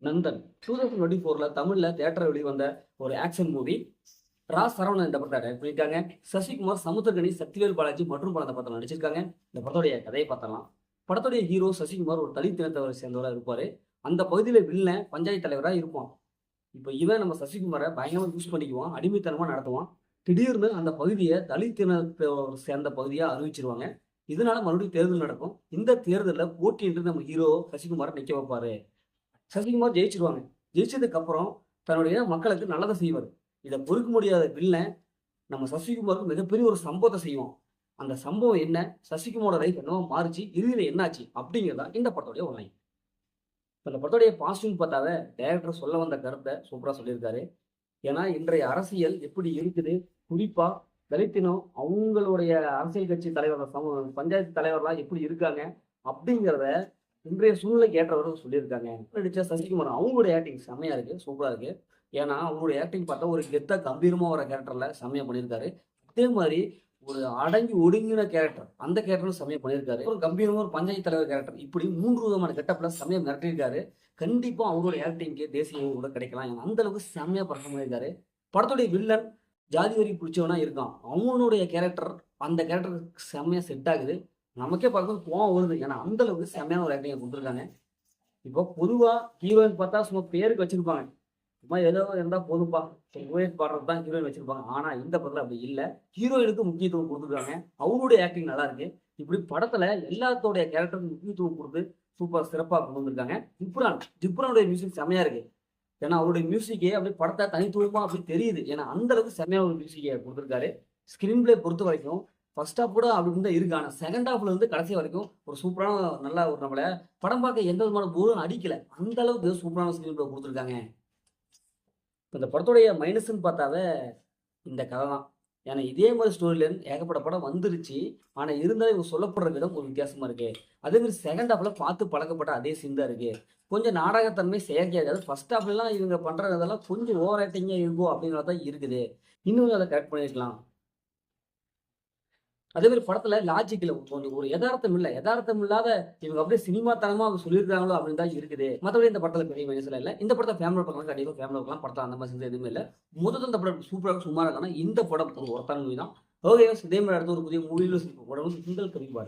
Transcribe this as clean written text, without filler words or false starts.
நந்தன் 2024 தமிழ்ல தியேட்டர் வெளிவந்த ஒரு ஆக்ஷன் மூவி. சரவணன் இந்த படத்தை டைரக்ட் பண்ணியிருக்காங்க. சசிகுமார், சமுத்திரகனி, சக்திவேல் பாலாஜி மற்றும் பல இந்த படத்தில் நடிச்சிருக்காங்க. இந்த படத்துடைய கதையை பார்த்தலாம். படத்துடைய ஹீரோ சசிகுமார் ஒரு தலித் இனத்தவரை சேர்ந்தவராக இருப்பாரு. அந்த பகுதியில் வில்லன் பஞ்சாயத்து தலைவராக இருப்பான். இப்போ இவன் நம்ம சசிகுமாரை பயங்கரமாக யூஸ் பண்ணிக்குவான், அடிமைத்தனமாக நடத்துவான். திடீர்னு அந்த பகுதியை தலித் இனத்தை சேர்ந்த பகுதியாக அறிவிச்சிருவாங்க. இதனால மறுபடியும் தேர்தல் நடக்கும். இந்த தேர்தலில் போட்டியின்றி நம்ம ஹீரோ சசிகுமாரை நிற்க வைப்பாரு. சசிகுமார் ஜெயிச்சிருவாங்க. ஜெயிச்சதுக்கு அப்புறம் தன்னுடைய மக்களுக்கு நல்லதை செய்வார். இதை பொறுக்க முடியாத வில்லன் நம்ம சசிகுமாருக்கு மிகப்பெரிய ஒரு சம்பவத்தை செய்வோம். அந்த சம்பவம் என்ன, சசிகுமாரோட லைஃப் என்னவோ மாறிச்சு, இறுதியில் என்னாச்சு அப்படிங்கிறதா இந்த படத்துடைய ஒன்லைன். இந்த படத்துடைய பாசிட்டிவ் பார்த்தாவே டைரக்டர் சொல்ல வந்த கருத்தை சூப்பராக சொல்லியிருக்காரு. ஏன்னா இன்றைய அரசியல் எப்படி இருக்குது, குறிப்பா தலித்தினம் அவங்களுடைய அரசியல் கட்சி தலைவர் பஞ்சாயத்து தலைவர்லாம் எப்படி இருக்காங்க அப்படிங்கிறத இன்றைய சூழ்நிலைக்கு ஏற்றவர்கள் சொல்லியிருக்காங்க. நடிச்ச சசிகுமார் அவங்களுடைய ஆக்டிங் செம்மையா இருக்கு, சூப்பரா இருக்கு. ஏன்னா அவங்களுடைய ஆக்டிங் பார்த்தா ஒரு கெத்தா கம்பீரமா வர கேரக்டர்ல செம்மையா பண்ணியிருக்காரு. அதே மாதிரி ஒரு அடங்கி ஒடுங்கின கேரக்டர், அந்த கேரக்டரும் செம்மையா பண்ணியிருக்காரு. ஒரு கம்பீரமா ஒரு பஞ்சாயத்து தலைவர் கேரக்டர், இப்படி 3 விதமான கெட்டப்ல செம்மையா மிரட்டியிருக்காரு. கண்டிப்பா அவருடைய ஆக்டிங்க்கு தேசிய கூட கிடைக்கலாம். ஏன்னா அந்த அளவுக்கு செம்மையா பர்ஃபார்ம் பண்ணியிருக்காரு. படத்துடைய வில்லன் ஜாதி வரி பிடிச்சவனா இருக்கான். அவனுடைய கேரக்டர் அந்த கேரக்டருக்கு செம்மையா செட் ஆகுது. நமக்கே பார்க்கும்போது கோவம் வருது. ஏன்னா அந்த அளவுக்கு செம்மையான ஒரு ஆக்டிங் கொடுத்துருக்காங்க. இப்போ பொதுவா ஹீரோயின் பார்த்தா சும்மா பேருக்கு வச்சிருப்பாங்க. சும்மா ஏதோ இருந்தா போதும்பா, ஹீரோயின் பாடுறது தான் ஹீரோயின் வச்சிருப்பாங்க. ஆனா இந்த படத்துல அப்படி இல்லை. ஹீரோயினுக்கு முக்கியத்துவம் கொடுத்துருக்காங்க. அவருடைய ஆக்டிங் நல்லா இருக்கு. இப்படி படத்துல எல்லாத்தோடைய கேரக்டருக்கு முக்கியத்துவம் கொடுத்து சூப்பர் சிறப்பாக கொண்டு வந்திருக்காங்க. ஜிப்ரானுடைய மியூசிக் செம்மையா இருக்கு. ஏன்னா அவருடைய மியூசிக்கே அப்படி படத்தை தனித்துவமா அப்படி தெரியுது. ஏன்னா அந்த அளவுக்கு செம்மையான ஒரு மியூசிக்கை கொடுத்துருக்காரு. ஸ்கிரீன் பிளே பொறுத்த வரைக்கும் ஃபர்ஸ்ட் ஹாஃப் கூட அப்படி தான் இருக்கு. ஆனால் செகண்ட் ஹாஃப்ல இருந்து கடைசி வரைக்கும் ஒரு சூப்பரான நல்ல ஒரு நம்மள படம் பார்க்க எந்த விதமான போரும் அடிக்கல. அந்த அளவுக்கு சூப்பரான ஸ்கிரீன் பிளே கொடுத்துருக்காங்க. இப்போ இந்த படத்துடைய மைனஸ்ன்னு பார்த்தாவே இந்த கதை தான். ஏன்னா இதே மாதிரி ஸ்டோரியிலேருந்து ஏகப்பட்ட படம் வந்துருச்சு. ஆனால் இருந்தாலும் இவங்க சொல்லப்படுற விதம் ஒரு வித்தியாசமா இருக்கு. அதே மாதிரி செகண்ட் ஹாஃப்ல பார்த்து பழக்கப்பட்ட அதே சீன் தான் இருக்கு. கொஞ்சம் நாடகத்தன்மை செயற்கையாக, அதாவது ஃபர்ஸ்ட் ஹாஃப்லாம் இவங்க பண்ற இதெல்லாம் கொஞ்சம் ஓவர் ஆக்டிங்காக இருக்கும் அப்படிங்கிறத தான் இருக்குது. இன்னும் அதை கரெக்ட் பண்ணிருக்கலாம். அதே மாதிரி படத்துல லாஜிக் இல்ல, ஒரு யதார்த்தம் இல்லாத இவங்க அப்படியே சினிமா தனமா அவங்க சொல்லியிருக்காங்களோ அப்படின்னு தான் இருக்குது. மற்றபடி இந்த படத்துல பெரிய மைனஸ்ல இல்ல. இந்த படத்தை ஃபேமிலி பார்க்கலாம், கண்டிப்பா ஃபேமிலி பார்க்கலாம். படத்துல அந்த மாதிரி எதுவுமே இல்லை. முதல்ல இந்த படம் சூப்பராக சுமாராக, இந்த படம் ஒரு ஒருத்தான மூவி தான். ஓகே, இதே மாதிரி அடுத்த ஒரு புதிய மூவியிலும் உடம்பு சிங்கள் கவிப்பார்.